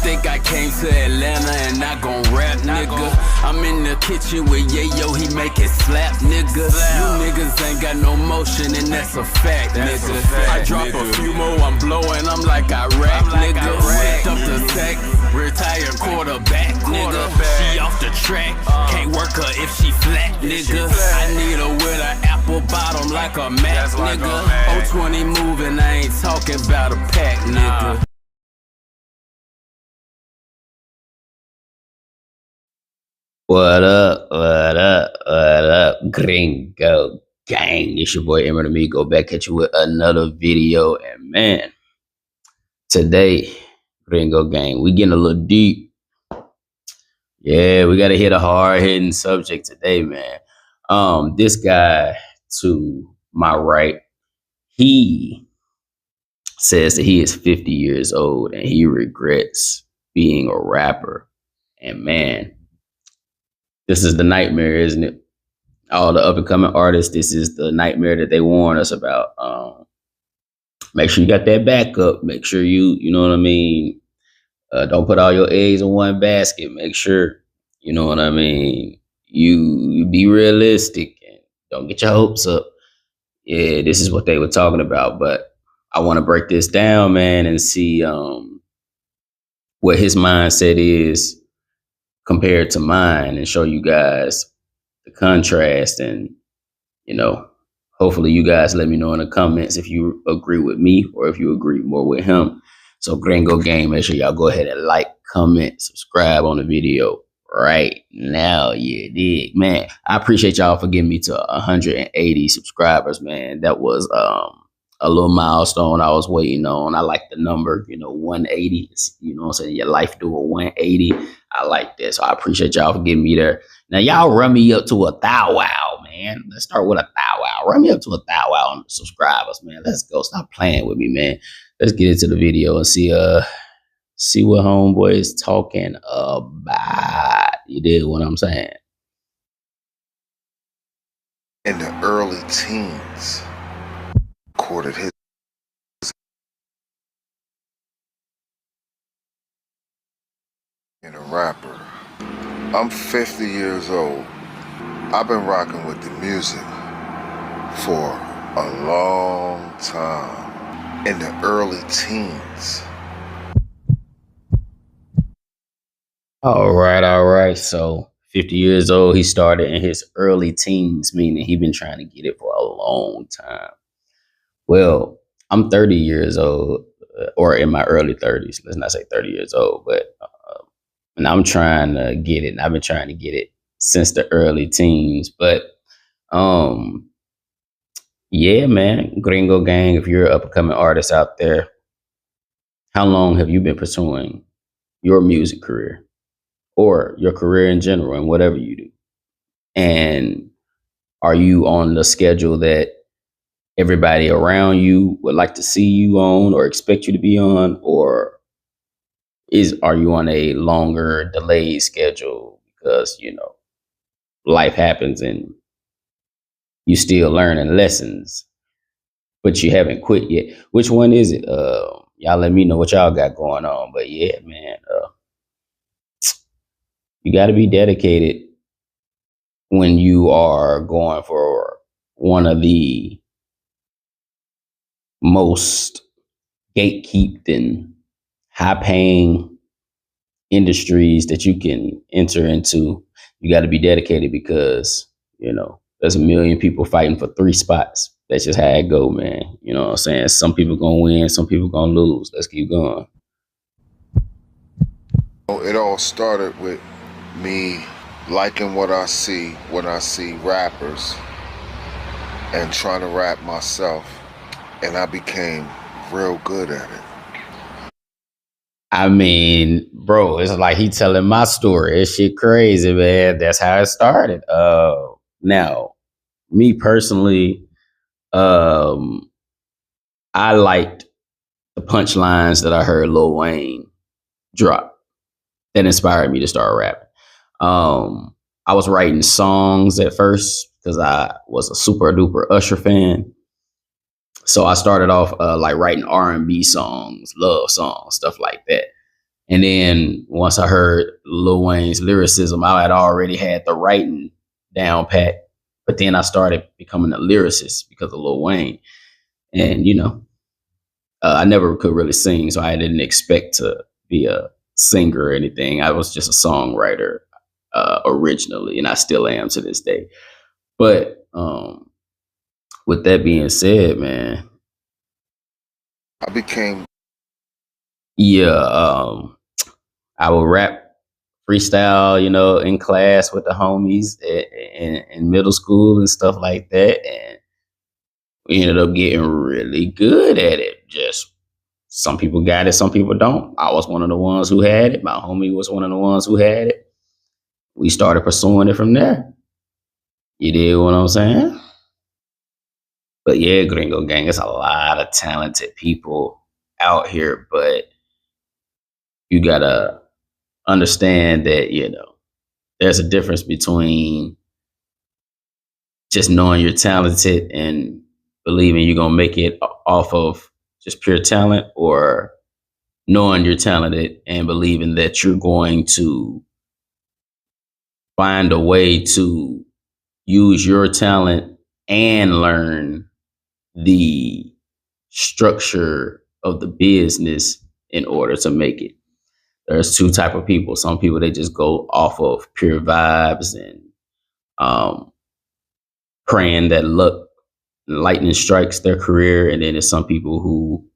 think I came to Atlanta and not gon' rap, nigga. I'm in the kitchen with Yayo, he make it slap, nigga. You niggas ain't got no motion and that's a fact, nigga. I drop a few more, I'm blowing, I'm like Iraq, nigga. Whipped up the sack, retired quarterback, nigga. She off the track, can't work her if she flat, nigga. I need her with an apple bottom like a Mac, nigga. 020 moving, I ain't talking about a pack, nigga. What up? What up? What up? Gringo gang. It's your boy Emer Amigo back at you with another video. And man, today, Gringo gang, we getting a little deep. Yeah, we gotta hit a hard hitting subject today, man. This guy to my right, he says that he is 50 years old and he regrets being a rapper. And man, this is the nightmare, isn't it? All the up and coming artists, this is the nightmare that they warn us about. Make sure you got that backup. Make sure you know what I mean? Don't put all your eggs in one basket. Make sure, you know what I mean, you be realistic and don't get your hopes up. Yeah, this is what they were talking about. But I want to break this down, man, and see what his mindset is compared to mine and show you guys the contrast. And, you know, hopefully you guys let me know in the comments if you agree with me or if you agree more with him. So Gringo Gang, make sure y'all go ahead and like, comment, subscribe on the video right now. You dig, man. I appreciate y'all for getting me to 180 subscribers, man. That was a little milestone I was waiting on. I like the number, 180. You know what I'm saying? Your life doing 180. I like that. So I appreciate y'all for getting me there. Now y'all run me up to a thou wow, man. Let's start with a thou wow. Run me up to a thou wow on the subscribers, man. Let's go. Stop playing with me, man. Let's get into the video and see what homeboy is talking about. You dig what I'm saying? In the early teens, recorded his in a rapper. I'm 50 years old. I've been rocking with the music for a long time. In the early teens. All right. So 50 years old, he started in his early teens, meaning he been trying to get it for a long time. Well, I'm 30 years old, or in my early 30s. Let's not say 30 years old, but and I'm trying to get it. And I've been trying to get it since the early teens. But yeah, man, Gringo Gang, if you're an up-and-coming artist out there, how long have you been pursuing your music career or your career in general and whatever you do? And are you on the schedule that everybody around you would like to see you on or expect you to be on? Or are you on a longer delayed schedule because, life happens and you still learning lessons, but you haven't quit yet? Which one is it? Y'all let me know what y'all got going on. But yeah, man, you got to be dedicated when you are going for one of the most gatekeeped and high-paying industries that you can enter into. You got to be dedicated because, there's a million people fighting for 3 spots. That's just how it go, man. You know what I'm saying? Some people gonna win, some people gonna lose. Let's keep going. It all started with me liking what I see when I see rappers and trying to rap myself, and I became real good at it. I mean, bro, it's like he telling my story. It's shit crazy, man. That's how it started. Now, me personally, I liked the punchlines that I heard Lil Wayne drop. That inspired me to start rapping. I was writing songs at first because I was a super duper Usher fan. So I started off like writing R&B songs, love songs, stuff like that. And then once I heard Lil Wayne's lyricism, I had already had the writing down pat. But then I started becoming a lyricist because of Lil Wayne. And, I never could really sing, so I didn't expect to be a singer or anything. I was just a songwriter originally, and I still am to this day. But with that being said, man, I became yeah, I would rap freestyle, in class with the homies in middle school and stuff like that. And we ended up getting really good at it. Just some people got it, some people don't. I was one of the ones who had it. My homie was one of the ones who had it. We started pursuing it from there. You dig what I'm saying? But yeah, Gringo Gang, it's a lot of talented people out here, but you gotta understand that, there's a difference between just knowing you're talented and believing you're gonna make it off of just pure talent, or knowing you're talented and believing that you're going to find a way to use your talent and learn the structure of the business in order to make it. There's two type of people. Some people, they just go off of pure vibes and praying that luck, lightning strikes their career. And then there's some people who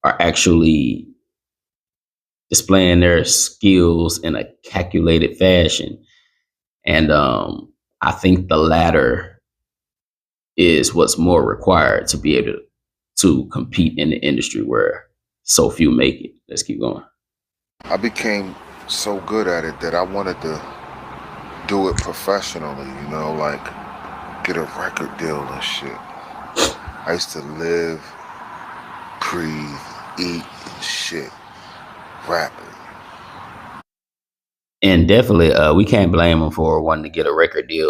are actually displaying their skills in a calculated fashion. And I think the latter is what's more required to be able to compete in the industry where so few make it. Let's keep going. I became so good at it that I wanted to do it professionally, like get a record deal and shit. I used to live, breathe, eat, shit, rapping. And definitely, we can't blame them for wanting to get a record deal.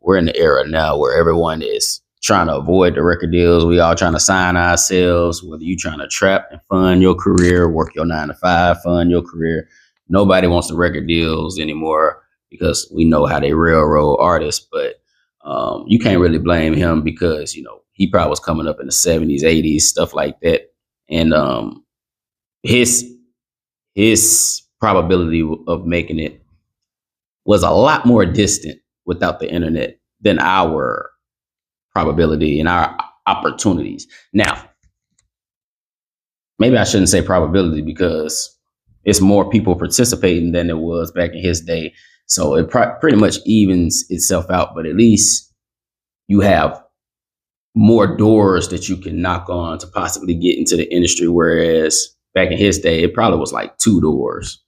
We're in the era now where everyone is trying to avoid the record deals. We all trying to sign ourselves, whether you trying to trap and fund your career, work your 9 to 5, fund your career. Nobody wants the record deals anymore because we know how they railroad artists. But you can't really blame him because, he probably was coming up in the 70s, 80s, stuff like that. And his probability of making it was a lot more distant without the internet than our probability and our opportunities. Now, maybe I shouldn't say probability because it's more people participating than it was back in his day. So it pretty much evens itself out, but at least you have more doors that you can knock on to possibly get into the industry. Whereas back in his day, it probably was like 2 doors,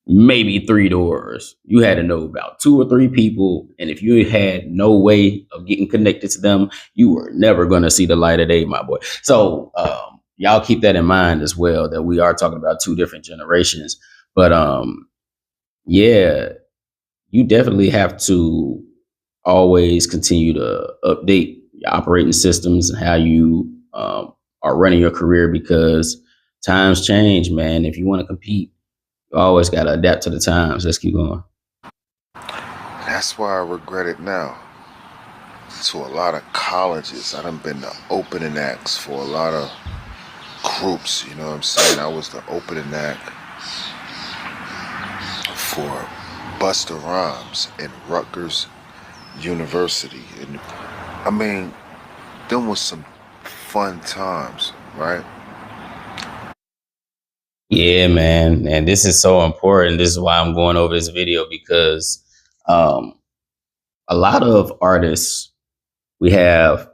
maybe 3 doors. You had to know about 2 or 3 people. And if you had no way of getting connected to them, you were never going to see the light of day, my boy. So y'all keep that in mind as well, that we are talking about 2 different generations. But yeah, you definitely have to always continue to update your operating systems and how you are running your career, because times change, man. If you want to compete, you always got to adapt to the times. Let's keep going. That's why I regret it now. To a lot of colleges, I done been the opening acts for a lot of groups, you know what I'm saying? I was the opening act for Busta Rhymes in Rutgers University. And I mean, them was some fun times, right? Yeah, man. And this is so important. This is why I'm going over this video, because a lot of artists, we have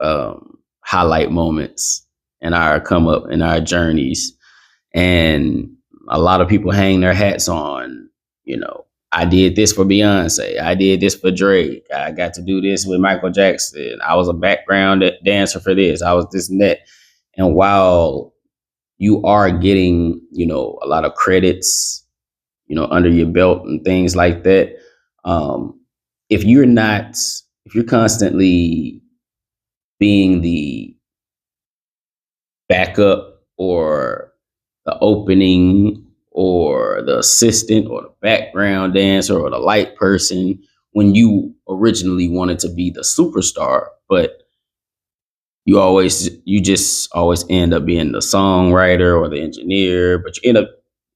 highlight moments in our come up, in our journeys. And a lot of people hang their hats on, I did this for Beyonce. I did this for Drake. I got to do this with Michael Jackson. I was a background dancer for this. I was this and that. And while you are getting, a lot of credits, under your belt and things like that, if you're constantly being the backup or the opening or the assistant or the background dancer or the light person when you originally wanted to be the superstar, but you just always end up being the songwriter or the engineer, but you end up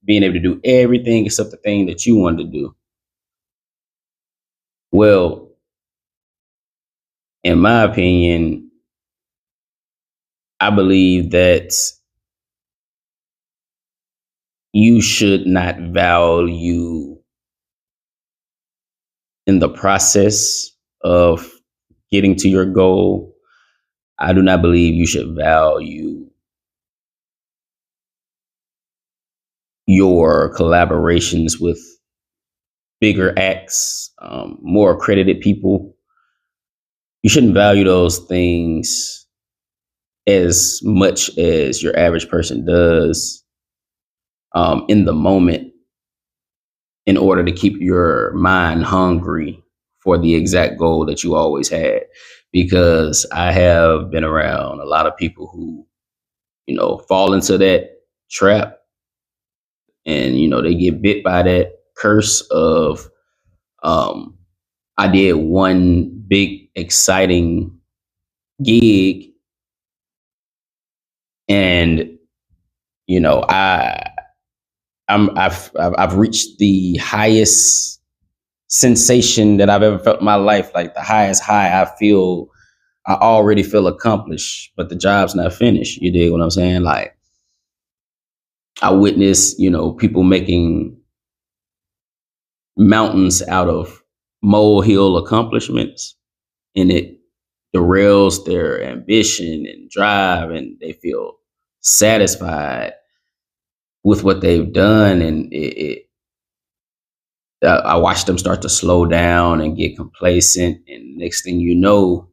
being able to do everything except the thing that you wanted to do. Well, in my opinion, I believe that you should not value in the process of getting to your goal. I do not believe you should value your collaborations with bigger acts, more accredited people. You shouldn't value those things as much as your average person does in the moment in order to keep your mind hungry for the exact goal that you always had. Because I have been around a lot of people who, fall into that trap and, they get bit by that curse of, I did one big exciting gig and, I've reached the highest sensation that I've ever felt in my life, like the highest high. I already feel accomplished, but the job's not finished. You dig what I'm saying? Like I witnessed, people making mountains out of molehill accomplishments, and it derails their ambition and drive, and they feel satisfied with what they've done, and I watched them start to slow down and get complacent, and next thing you know,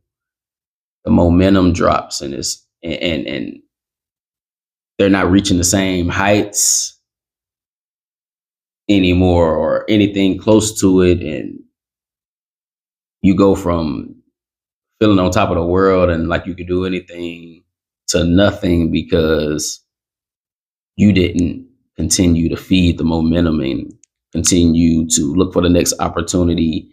the momentum drops, and and they're not reaching the same heights anymore or anything close to it, and you go from feeling on top of the world and like you could do anything to nothing because you didn't continue to feed the momentum and continue to look for the next opportunity.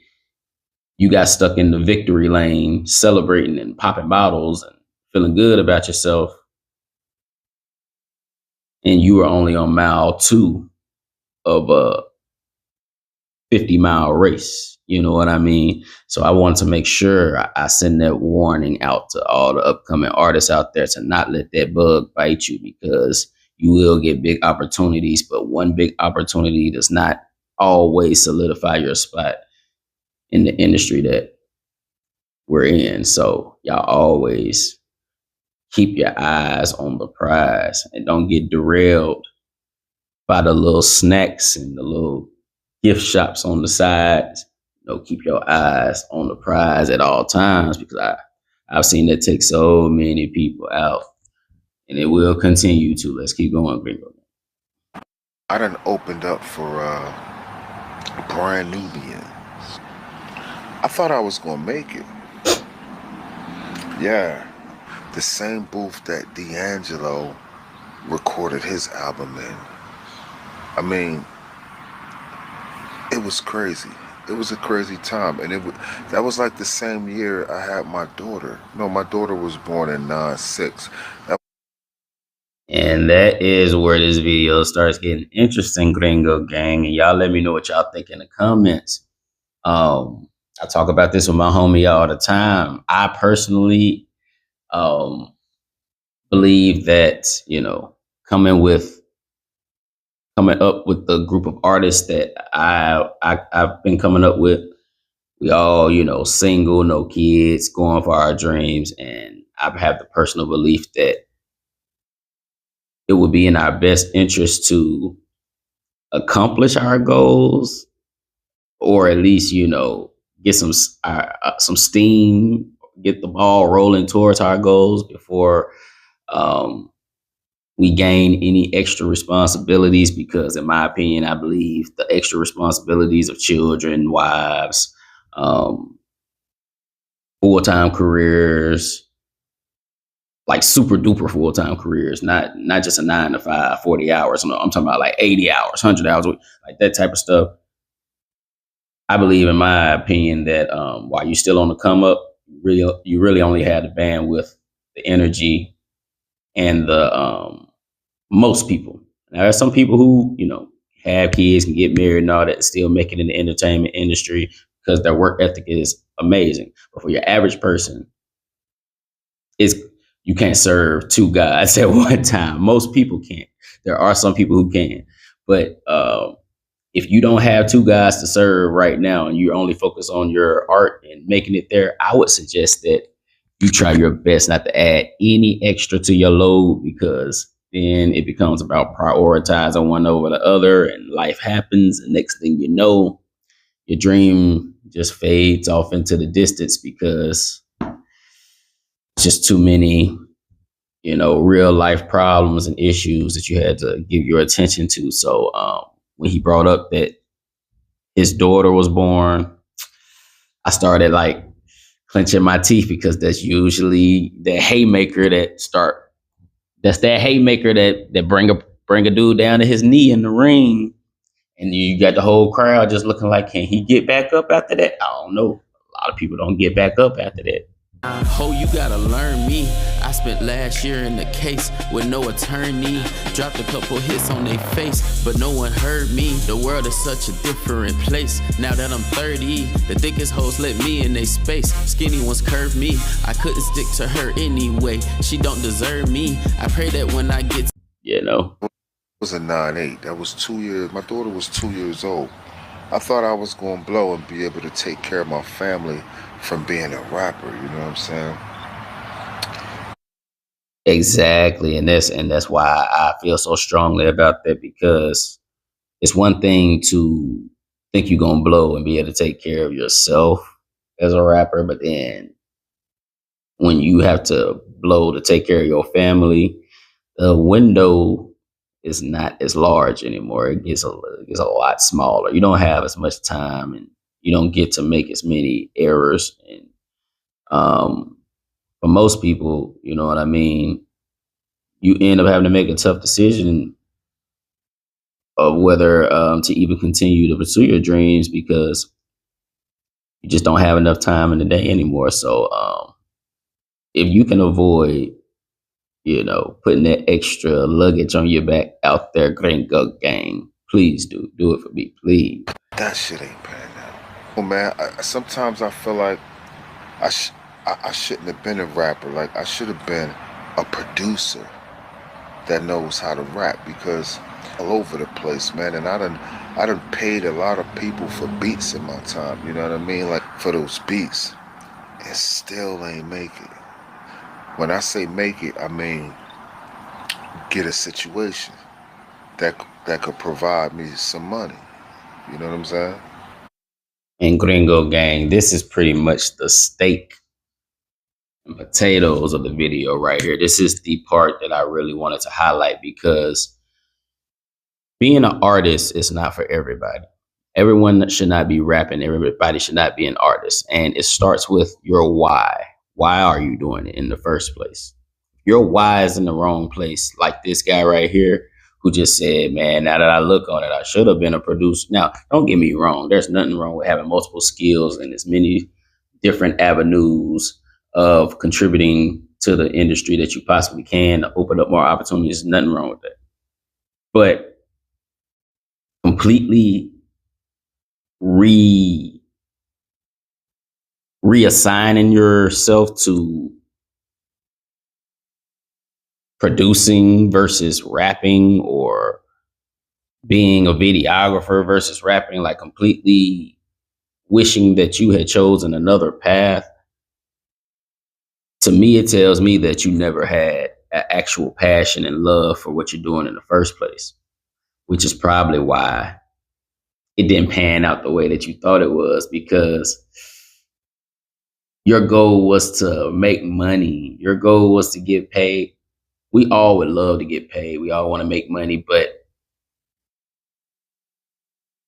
You got stuck in the victory lane, celebrating and popping bottles and feeling good about yourself. And you were only on mile 2 of a 50-mile race. You know what I mean? So I wanted to make sure I send that warning out to all the upcoming artists out there to not let that bug bite you, because you will get big opportunities, but one big opportunity does not always solidify your spot in the industry that we're in. So y'all always keep your eyes on the prize and don't get derailed by the little snacks and the little gift shops on the sides. Keep your eyes on the prize at all times, because I've seen that take so many people out, and it will continue to. Let's keep going, Gringo. I done opened up for Brand Nubian. I thought I was gonna make it. Yeah, the same booth that D'Angelo recorded his album in. I mean, it was crazy. It was a crazy time, and that was like the same year I had my daughter. No, my daughter was born in 96. And that is where this video starts getting interesting, Gringo Gang. And y'all let me know what y'all think in the comments. I talk about this with my homie all the time. I personally believe that, coming up with the group of artists that I've been coming up with, we all, single, no kids, going for our dreams. And I have the personal belief that it would be in our best interest to accomplish our goals, or at least, get some steam, get the ball rolling towards our goals before we gain any extra responsibilities. Because in my opinion, I believe the extra responsibilities of children, wives, full-time careers, like super duper full-time careers, not just a 9 to 5, 40 hours. No, I'm talking about like 80 hours, 100 hours, like that type of stuff. I believe, in my opinion, that while you're still on the come up, you really only have the bandwidth, the energy, and the most people. Now, there's some people who, have kids and get married and all that, still make it in the entertainment industry because their work ethic is amazing. But for your average person, you can't serve two gods at one time. Most people can't. There are some people who can, but if you don't have two guys to serve right now and you're only focused on your art and making it there, I would suggest that you try your best not to add any extra to your load, because then it becomes about prioritizing one over the other and life happens. And next thing you know, your dream just fades off into the distance because just too many, real life problems and issues that you had to give your attention to. So when he brought up that his daughter was born, I started like clenching my teeth, because that's usually the haymaker that's that haymaker that bring a dude down to his knee in the ring. And you got the whole crowd just looking like, can he get back up after that? I don't know. A lot of people don't get back up after that. Oh, you gotta learn me. I spent last year in the case with no attorney. Dropped a couple hits on their face, but no one heard me. The world is such a different place. Now that I'm 30, the thickest hoes let me in their space. Skinny ones curved me. I couldn't stick to her anyway. She don't deserve me. I pray that when I get It was a 9/8. That was 2 years. My daughter was 2 years old. I thought I was going to blow and be able to take care of my family from being a rapper. You know what I'm saying? Exactly. And that's why I feel so strongly about that, because it's one thing to think you're going to blow and be able to take care of yourself as a rapper. But then when you have to blow to take care of your family, the window is not as large anymore. It gets a lot smaller. You don't have as much time, and you don't get to make as many errors. And for most people, you know what I mean, you end up having to make a tough decision of whether to even continue to pursue your dreams, because you just don't have enough time in the day anymore. So if you can avoid putting that extra luggage on your back out there, Gringo Gang, please do it for me, please. That shit ain't panning out. Oh man, sometimes I feel like I shouldn't have been a rapper. Like, I should have been a producer that knows how to rap, because all over the place, man. And I done paid a lot of people for beats in my time. You know what I mean? Like, for those beats, and still ain't make it. When I say make it, I mean get a situation that could provide me some money. You know what I'm saying? And Gringo Gang, this is pretty much the steak and potatoes of the video right here. This is the part that I really wanted to highlight, because being an artist is not for everybody. Everyone should not be rapping. Everybody should not be an artist. And it starts with your why. Why are you doing it in the first place? Your why is in the wrong place. Like this guy right here, who just said, man, now that I look on it, I should have been a producer. Now, don't get me wrong. There's nothing wrong with having multiple skills and as many different avenues of contributing to the industry that you possibly can to open up more opportunities. Nothing wrong with that. But completely reassigning yourself to producing versus rapping, or being a videographer versus rapping, like completely wishing that you had chosen another path, to me, it tells me that you never had an actual passion and love for what you're doing in the first place, which is probably why it didn't pan out the way that you thought it was, because your goal was to make money. Your goal was to get paid. We all would love to get paid. We all want to make money, but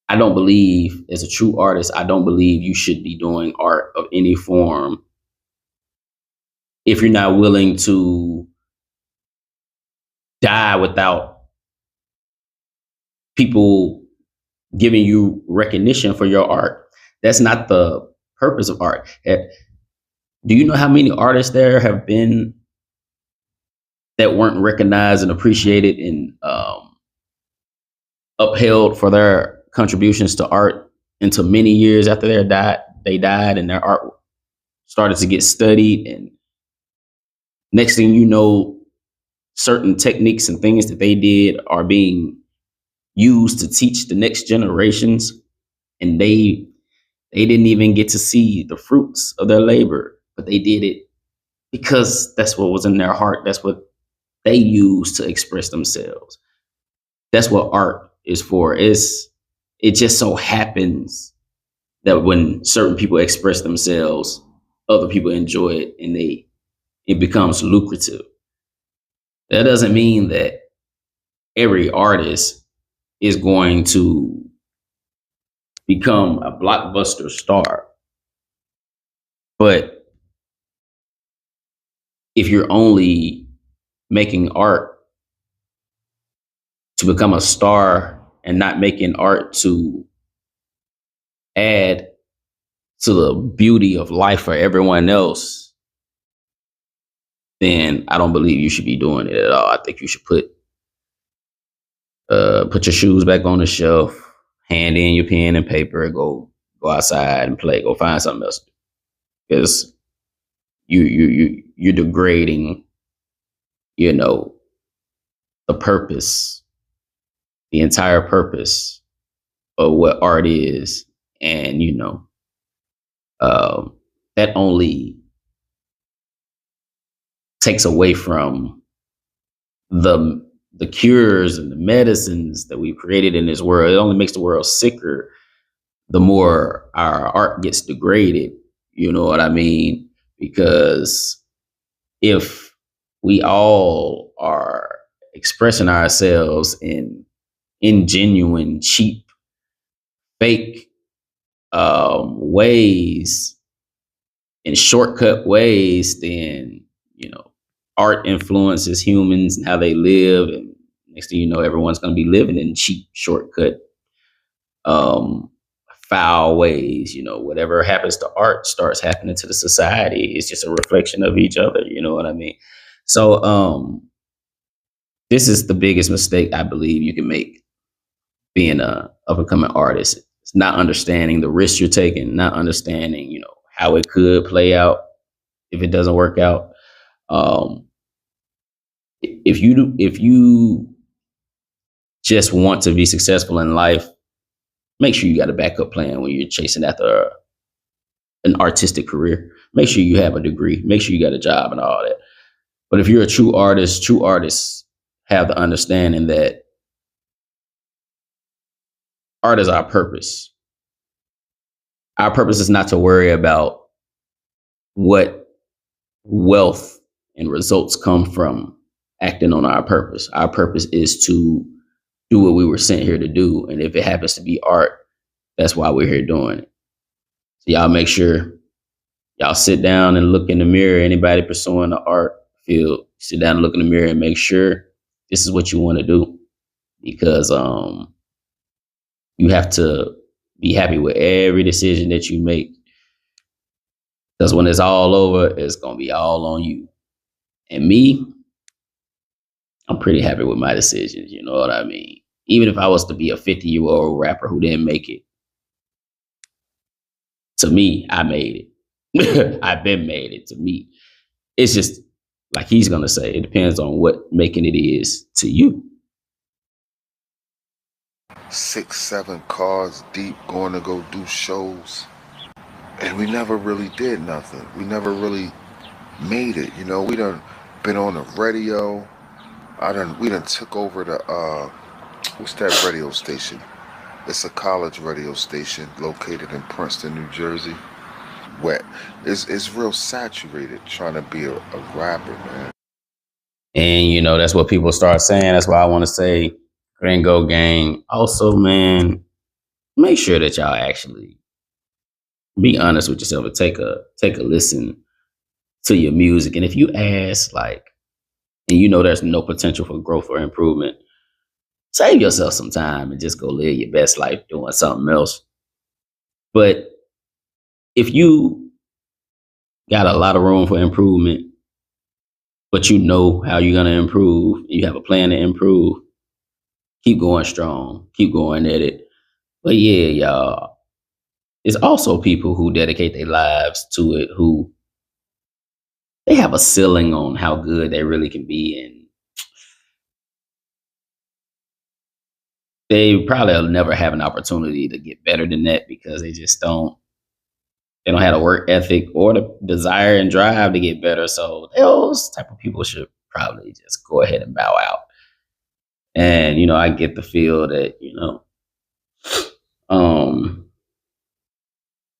I don't believe, as a true artist, I don't believe you should be doing art of any form if you're not willing to die without people giving you recognition for your art. That's not the purpose of art. Do you know how many artists there have been that weren't recognized and appreciated and upheld for their contributions to art until many years after they died and their art started to get studied, and next thing you know, certain techniques and things that they did are being used to teach the next generations, and they didn't even get to see the fruits of their labor, but they did it because that's what was in their heart. That's what they used to express themselves. That's what art is for. It just so happens that when certain people express themselves, other people enjoy it, and it becomes lucrative. That doesn't mean that every artist is going to become a blockbuster star. But if you're only making art to become a star and not making art to add to the beauty of life for everyone else, then I don't believe you should be doing it at all. I think you should put your shoes back on the shelf, hand in your pen and paper, go outside and play, go find something else. Because you're degrading, the purpose, the entire purpose of what art is. And, that only takes away from the cures and the medicines that we've created in this world. It only makes the world sicker the more our art gets degraded. You know what I mean? Because if we all are expressing ourselves in ingenuine, cheap, fake ways, in shortcut ways, then art influences humans and how they live, and next thing you know, everyone's going to be living in cheap, shortcut, foul ways. Whatever happens to art starts happening to the society. It's just a reflection of each other. You know what I mean? So this is the biggest mistake I believe you can make being a up-and-coming artist. It's not understanding the risks you're taking, not understanding, how it could play out if it doesn't work out. If you just want to be successful in life, make sure you got a backup plan when you're chasing after an artistic career. Make sure you have a degree. Make sure you got a job and all that. But if you're a true artists have the understanding that art is our purpose. Our purpose is not to worry about what wealth and results come from acting on our purpose. Our purpose is to do what we were sent here to do. And if it happens to be art, that's why we're here doing it. So y'all make sure y'all sit down and look in the mirror. Anybody pursuing the art field, sit down and look in the mirror and make sure this is what you want to do. Because you have to be happy with every decision that you make. Because when it's all over, it's going to be all on you. And me, I'm pretty happy with my decisions. You know what I mean? Even if I was to be a 50-year-old rapper who didn't make it, to me, I made it. I've been made it. To me, it's just like he's going to say, it depends on what making it is to you. 6, 7 cars deep going to go do shows. And we never really did nothing. We never really made it. We done been on the radio. We done took over the, what's that radio station? It's a college radio station located in Princeton, New Jersey. It's real saturated trying to be a rapper, man. And, that's what people start saying. That's why I want to say, Gringo Gang. Also, man, make sure that y'all actually be honest with yourself and take a listen to your music. And if you ask, like, and you know there's no potential for growth or improvement, save yourself some time and just go live your best life doing something else. But if you got a lot of room for improvement, but you know how you're going to improve, you have a plan to improve, keep going strong, keep going at it. But yeah, y'all, it's also people who dedicate their lives to it who they have a ceiling on how good they really can be. And they probably will never have an opportunity to get better than that because they just they don't have the work ethic or the desire and drive to get better. So those type of people should probably just go ahead and bow out. And, you know, I get the feel that, you know,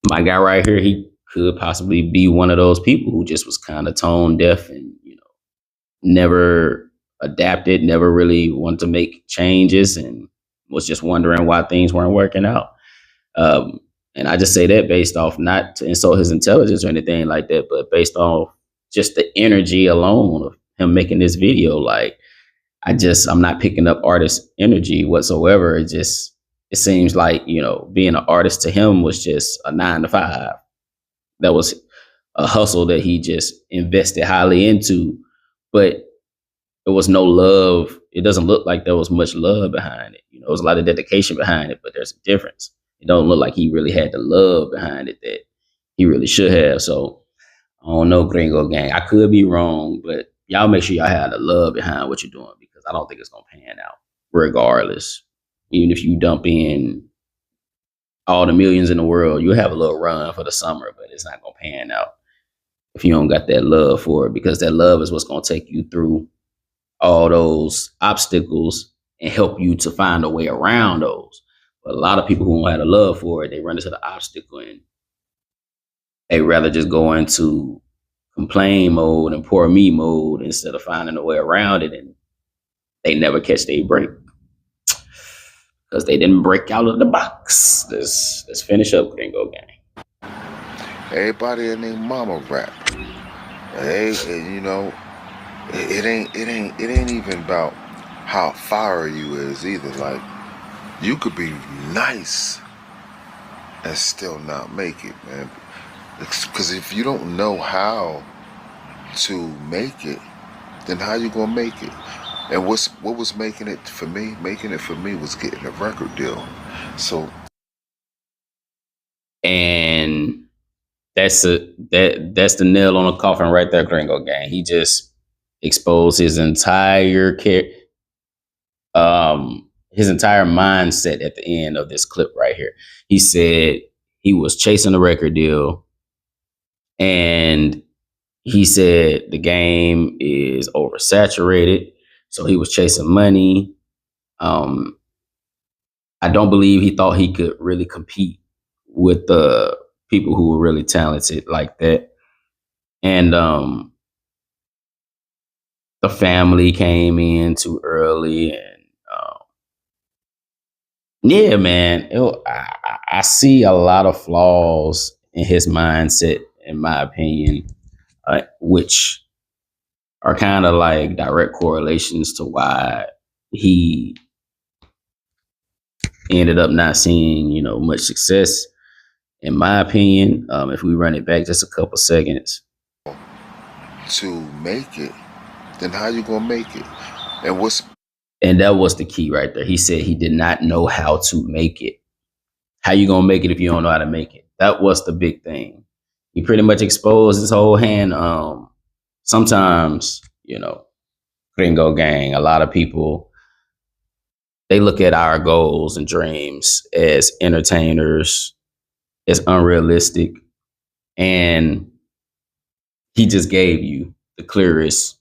my guy right here, he could possibly be one of those people who just was kind of tone deaf and, you know, never adapted, never really wanted to make changes and was just wondering why things weren't working out. And I just say that based off not to insult his intelligence or anything like that, but based off just the energy alone of him making this video. Like, I'm not picking up artist energy whatsoever. It seems like, you know, being an artist to him was just a 9 to 5. That was a hustle that he just invested highly into, but there was no love. It doesn't look like there was much love behind it. You know, there was a lot of dedication behind it, but there's a difference. It don't look like he really had the love behind it that he really should have. So I don't know, Gringo Gang. I could be wrong, but y'all make sure y'all have the love behind what you're doing because I don't think it's gonna pan out regardless. Even if you dump in all the millions in the world, you'll have a little run for the summer, but it's not gonna pan out if you don't got that love for it, because that love is what's gonna take you through all those obstacles and help you to find a way around those. But a lot of people who don't have a love for it, they run into the obstacle and they rather just go into complain mode and poor me mode instead of finding a way around it, and they never catch their break because they didn't break out of the box. Let's finish up, Gringo Gang. Everybody in their mama rap. You know, it ain't even about how fire you is either. Like, you could be nice and still not make it, man. Because if you don't know how to make it, then how you gonna make it? And what was making it for me? Making it for me was getting a record deal. So, and that's the nail on the coffin right there, Gringo Gang. He just exposed his entire mindset at the end of this clip right here. He said he was chasing a record deal, and he said the game is oversaturated, so he was chasing money. I don't believe he thought he could really compete with the people who were really talented like that. And the family came in too early, and yeah, man, I see a lot of flaws in his mindset, in my opinion, which are kind of like direct correlations to why he ended up not seeing, you know, much success. In my opinion, if we run it back just a couple seconds, to make it, then how you gonna make it? And that was the key right there. He said he did not know how to make it. How you gonna make it if you don't know how to make it? That was the big thing. He pretty much exposed his whole hand. Sometimes, you know, Gringo Gang, a lot of people, they look at our goals and dreams as entertainers, as unrealistic. And he just gave you the clearest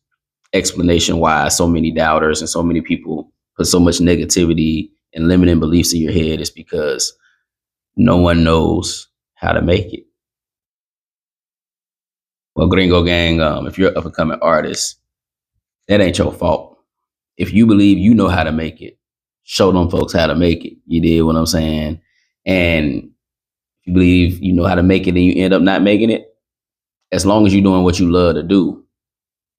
explanation why so many doubters and so many people put so much negativity and limiting beliefs in your head is because no one knows how to make it. Well, Gringo Gang, if you're an up-and-coming artist, that ain't your fault. If you believe you know how to make it, show them folks how to make it. You did what I'm saying? And if you believe you know how to make it and you end up not making it, as long as you're doing what you love to do,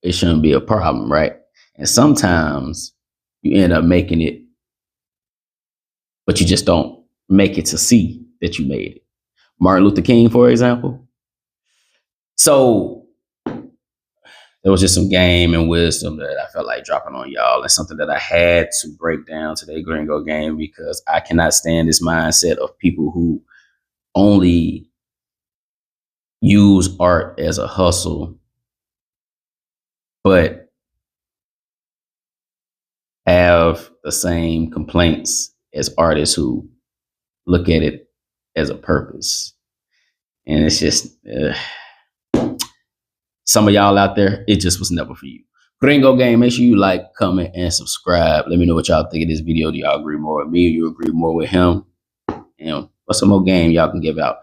it shouldn't be a problem, right? And sometimes you end up making it, but you just don't make it to see that you made it. Martin Luther King, for example. So there was just some game and wisdom that I felt like dropping on y'all, and something that I had to break down today, Gringo Gang, because I cannot stand this mindset of people who only use art as a hustle, but have the same complaints as artists who look at it as a purpose. And it's just, some of y'all out there, it just was never for you. Gringo Gang, make sure you like, comment, and subscribe. Let me know what y'all think of this video. Do y'all agree more with me, or you agree more with him? And what's some more game y'all can give out?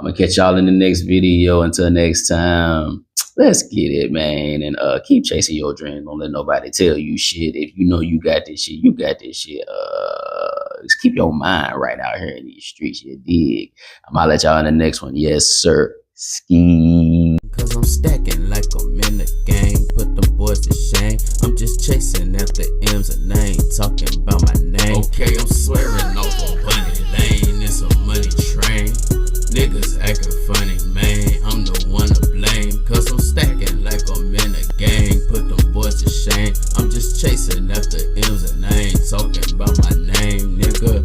I'm gonna catch y'all in the next video. Until next time, let's get it, man. And keep chasing your dream. Don't let nobody tell you shit. If you know you got this shit, you got this shit. Just keep your mind right out here in these streets, you dig? I'm gonna let y'all in the next one. Yes, sir. Ski. Cause I'm stacking like I'm in the game. Put them boys to shame. I'm just chasing after M's and I ain't talking about my name. Okay, I'm swearing off a bunny lane. It's a money train. Niggas acting funny, man. I'm the one to blame. Cause I'm stacking like I'm in a gang. Put them boys to shame. I'm just chasing after M's and I ain't talking about my name, nigga.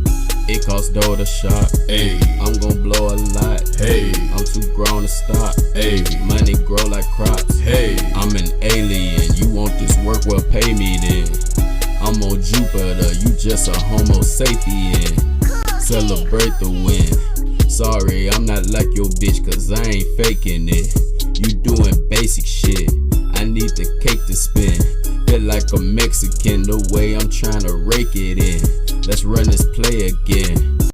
It costs dough to shop. Ayy, I'm gon' blow a lot. Hey, I'm too grown to stop. Ayy, money grow like crops. Hey, I'm an alien. You want this work? Well, pay me then. I'm on Jupiter. You just a Homo sapien. Celebrate the win. Sorry, I'm not like your bitch, cause I ain't faking it. You doing basic shit. I need the cake to spin. Feel like a Mexican the way I'm trying to rake it in. Let's run this play again.